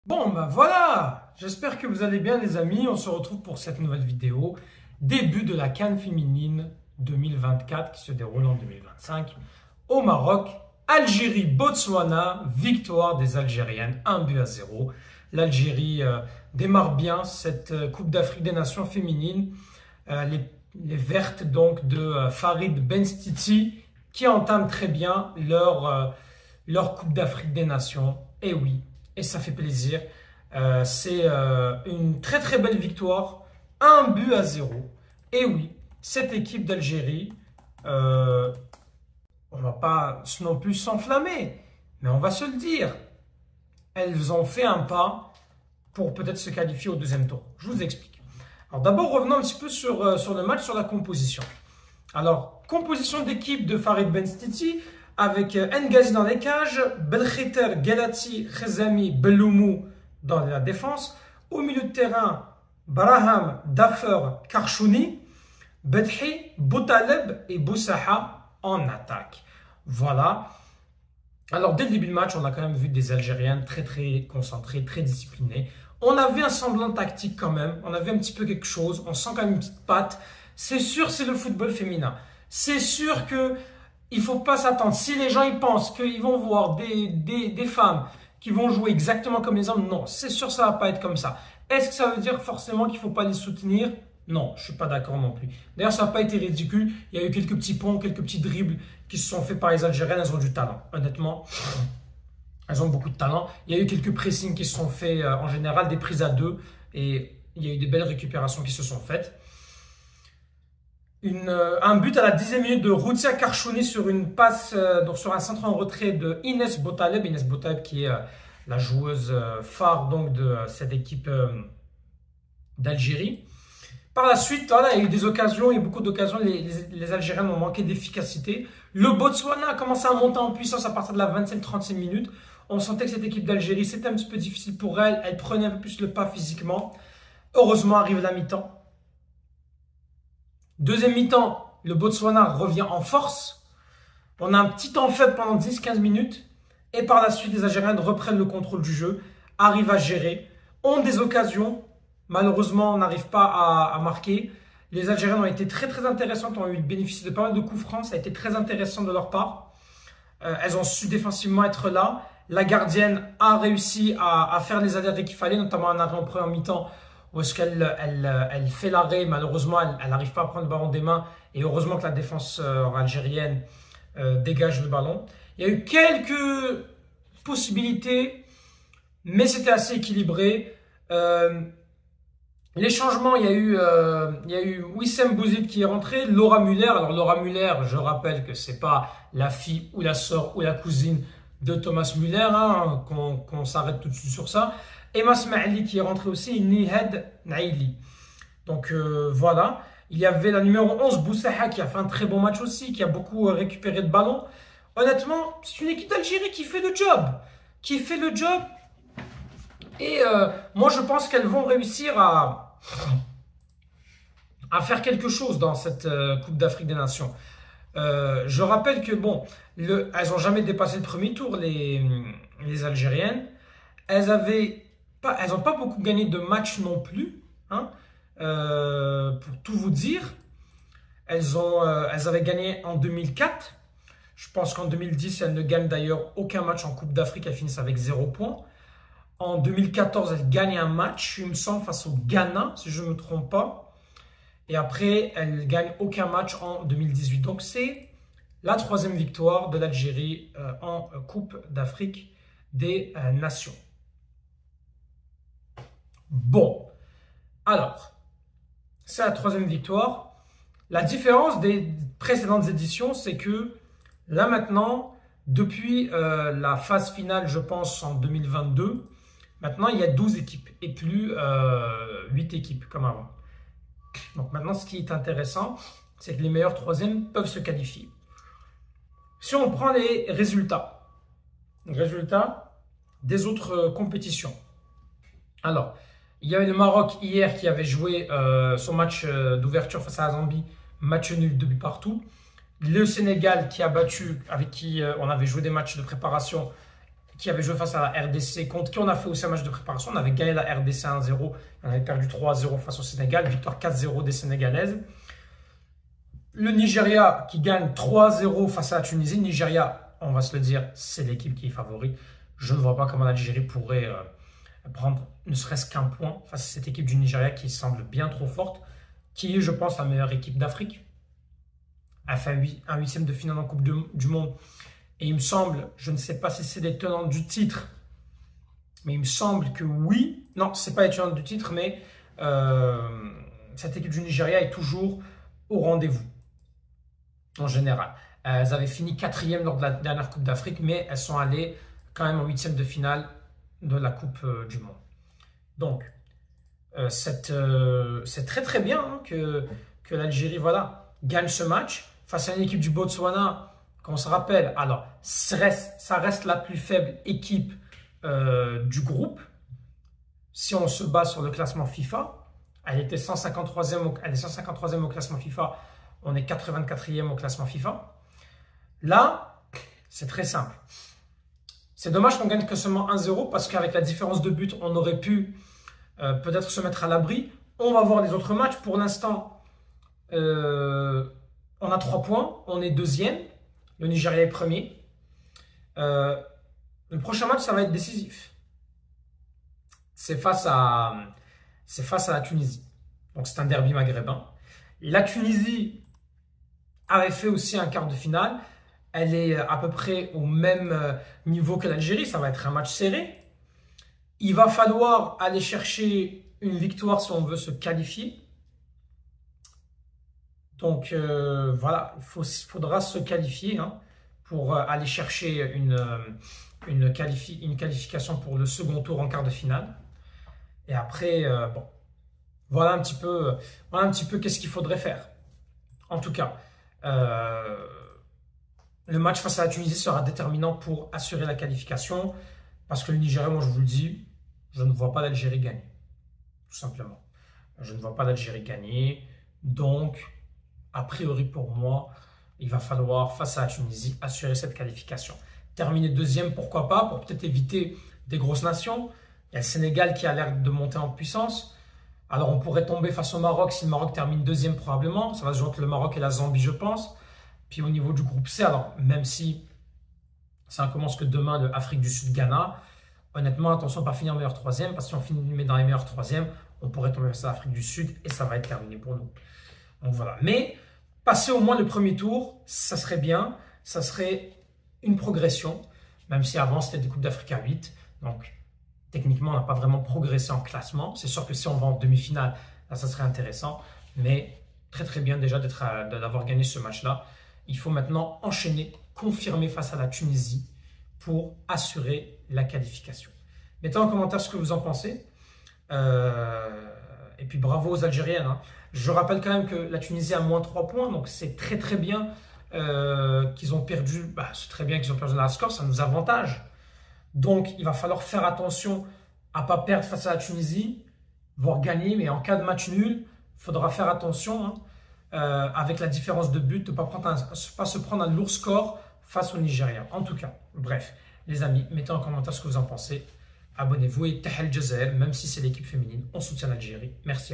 Bon, ben voilà, j'espère que vous allez bien les amis, on se retrouve pour cette nouvelle vidéo, début de la CAN féminine 2024 qui se déroule en 2025 au Maroc. Algérie, Botswana, victoire des Algériennes, 1-0. L'Algérie démarre bien cette Coupe d'Afrique des Nations féminines, les Vertes donc de Farid Benstiti qui entament très bien leur Coupe d'Afrique des Nations, et oui. Et ça fait plaisir. C'est une très très belle victoire, 1-0. Et oui, cette équipe d'Algérie, on va pas non plus s'enflammer, mais on va se le dire. Elles ont fait un pas pour peut-être se qualifier au deuxième tour. Je vous explique. Alors d'abord, revenons un petit peu sur le match, sur la composition. Alors, composition d'équipe de Farid Benstiti, avec N'Gazi dans les cages, Belkhiter, Gelati, Khezami, Belloumou dans la défense. Au milieu de terrain, Braham, Dafer, Karchouni, Bedhi, Boutaleb et Boussaha en attaque. Voilà. Alors, dès le début du match, on a quand même vu des Algériennes très très concentrées, très disciplinées. On avait un semblant tactique quand même, on avait un petit peu quelque chose, on sent quand même une petite patte. C'est sûr, c'est le football féminin. C'est sûr que il ne faut pas s'attendre. Si les gens ils pensent qu'ils vont voir des femmes qui vont jouer exactement comme les hommes, non, c'est sûr ça ne va pas être comme ça. Est-ce que ça veut dire forcément qu'il ne faut pas les soutenir? Non, je ne suis pas d'accord non plus. D'ailleurs, ça n'a pas été ridicule. Il y a eu quelques petits ponts, quelques petits dribbles qui se sont faits par les Algériennes. Elles ont du talent, honnêtement. Elles ont beaucoup de talent. Il y a eu quelques pressings qui se sont faits, en général, des prises à deux. Et il y a eu des belles récupérations qui se sont faites. Un but à la 10e minute de Routia Karchouni sur une passe, donc sur un centre en retrait de Inès Boutaleb. Inès Boutaleb qui est la joueuse phare donc, de cette équipe d'Algérie. Par la suite, voilà, il y a eu des occasions, il y a eu beaucoup d'occasions. Les Algériennes ont manqué d'efficacité. Le Botswana a commencé à monter en puissance à partir de la 20e-30e minute. On sentait que cette équipe d'Algérie, c'était un petit peu difficile pour elle. Elle prenait un peu plus le pas physiquement. Heureusement, arrive la mi-temps. Deuxième mi-temps, le Botswana revient en force. On a un petit temps faible pendant 10-15 minutes. Et par la suite, les Algériennes reprennent le contrôle du jeu, arrivent à gérer, ont des occasions. Malheureusement, on n'arrive pas à marquer. Les Algériennes ont été très très intéressantes, ont eu le bénéfice de pas mal de coups francs. Ça a été très intéressant de leur part. Elles ont su défensivement être là. La gardienne a réussi à faire les arrêts qu'il fallait, notamment un arrêt en première mi-temps où est-ce qu'elle fait l'arrêt. Malheureusement, elle n'arrive pas à prendre le ballon des mains. Et heureusement que la défense algérienne dégage le ballon. Il y a eu quelques possibilités, mais c'était assez équilibré. Les changements, il y a eu Wissem Bouzid qui est rentré, Laura Muller. Alors Laura Muller, je rappelle que c'est pas la fille ou la sœur ou la cousine de Thomas Müller, hein, qu'on s'arrête tout de suite sur ça. Emma Smaili qui est rentrée aussi, et Nihad Naili. Donc voilà. Il y avait la numéro 11, Boussaha, qui a fait un très bon match aussi, qui a beaucoup récupéré de ballons. Honnêtement, c'est une équipe d'Algérie qui fait le job. Qui fait le job. Et moi, je pense qu'elles vont réussir à faire quelque chose dans cette Coupe d'Afrique des Nations. Je rappelle que, bon, elles n'ont jamais dépassé le premier tour, les Algériennes. Elles n'ont pas beaucoup gagné de matchs non plus. Hein, pour tout vous dire, elles avaient gagné en 2004. Je pense qu'en 2010, elles ne gagnent d'ailleurs aucun match en Coupe d'Afrique. Elles finissent avec 0 points. En 2014, elles gagnent un match, il me semble, face au Ghana, si je ne me trompe pas. Et après, elles ne gagnent aucun match en 2018. Donc, c'est la 3e victoire de l'Algérie en Coupe d'Afrique des Nations. Bon, alors, c'est la 3e victoire. La différence des précédentes éditions, c'est que là maintenant, depuis la phase finale, je pense, en 2022, maintenant il y a 12 équipes et plus 8 équipes comme avant. Donc maintenant, ce qui est intéressant, c'est que les meilleurs 3e peuvent se qualifier. Si on prend les résultats des autres compétitions. Alors, il y avait le Maroc hier qui avait joué son match d'ouverture face à la Zambie, match nul, 2 buts partout. Le Sénégal qui a battu, avec qui on avait joué des matchs de préparation qui avait joué face à la RDC, contre qui on a fait aussi un match de préparation. On avait gagné la RDC 1-0, on avait perdu 3-0 face au Sénégal, victoire 4-0 des Sénégalaises. Le Nigeria qui gagne 3-0 face à la Tunisie. Nigeria, on va se le dire, c'est l'équipe qui est favori. Je ne vois pas comment l'Algérie pourrait prendre ne serait-ce qu'un point face à cette équipe du Nigeria qui semble bien trop forte, qui est, je pense, la meilleure équipe d'Afrique. Elle fait un huitième de finale en Coupe du Monde. Et il me semble, je ne sais pas si c'est les tenants du titre, mais il me semble que oui. Non, ce n'est pas les tenants du titre, mais cette équipe du Nigeria est toujours au rendez-vous, en général. Elles avaient fini 4e lors de la dernière Coupe d'Afrique, mais elles sont allées quand même en 8e de finale de la Coupe du Monde. Donc, c'est très très bien hein, que l'Algérie gagne ce match face à une équipe du Botswana. Qu'on se rappelle, alors, ça reste la plus faible équipe du groupe. Si on se base sur le classement FIFA, elle était 153e au classement FIFA. On est 84e au classement FIFA. Là, c'est très simple. C'est dommage qu'on gagne que seulement 1-0 parce qu'avec la différence de but, on aurait pu peut-être se mettre à l'abri. On va voir les autres matchs. Pour l'instant, on a 3 points. On est 2e. Le Nigeria est premier. Le prochain match, ça va être décisif. C'est face à la Tunisie. Donc, c'est un derby maghrébin. La Tunisie avait fait aussi un quart de finale. Elle est à peu près au même niveau que l'Algérie. Ça va être un match serré. Il va falloir aller chercher une victoire si on veut se qualifier. Donc voilà, il faudra se qualifier hein, pour aller chercher une qualification pour le second tour en quart de finale. Et après, bon, voilà un petit peu qu'est-ce qu'il faudrait faire. En tout cas, le match face à la Tunisie sera déterminant pour assurer la qualification. Parce que le Nigeria, moi je vous le dis, je ne vois pas l'Algérie gagner. Tout simplement. Je ne vois pas l'Algérie gagner. Donc, a priori pour moi, il va falloir, face à la Tunisie, assurer cette qualification. Terminer 2e, pourquoi pas, pour peut-être éviter des grosses nations. Il y a le Sénégal qui a l'air de monter en puissance. Alors on pourrait tomber face au Maroc si le Maroc termine 2e probablement. Ça va se jouer entre le Maroc et la Zambie, je pense. Puis au niveau du groupe C, alors même si ça commence que demain de Afrique du Sud, Ghana, honnêtement, attention à ne pas finir meilleur 3e, parce que si on finit dans les meilleurs 3e, on pourrait tomber face à l'Afrique du Sud et ça va être terminé pour nous. Donc voilà. Mais passer au moins le premier tour, ça serait bien. Ça serait une progression, même si avant c'était des Coupes d'Afrique à 8. Donc techniquement, on n'a pas vraiment progressé en classement. C'est sûr que si on va en demi-finale, là, ça serait intéressant. Mais très très bien déjà d'avoir gagné ce match-là. Il faut maintenant enchaîner, confirmer face à la Tunisie pour assurer la qualification. Mettez en commentaire ce que vous en pensez. Et puis bravo aux Algériennes. Hein. Je rappelle quand même que la Tunisie a moins 3 points, donc c'est très très bien qu'ils ont perdu. Bah, c'est très bien qu'ils ont perdu dans la score, ça nous avantage. Donc il va falloir faire attention à ne pas perdre face à la Tunisie, voire gagner, mais en cas de match nul, il faudra faire attention hein, avec la différence de but, de ne pas se prendre un lourd score face au Nigeria. En tout cas, bref, les amis, mettez en commentaire ce que vous en pensez. Abonnez-vous et Tahel Jazair, même si c'est l'équipe féminine, on soutient l'Algérie. Merci à vous.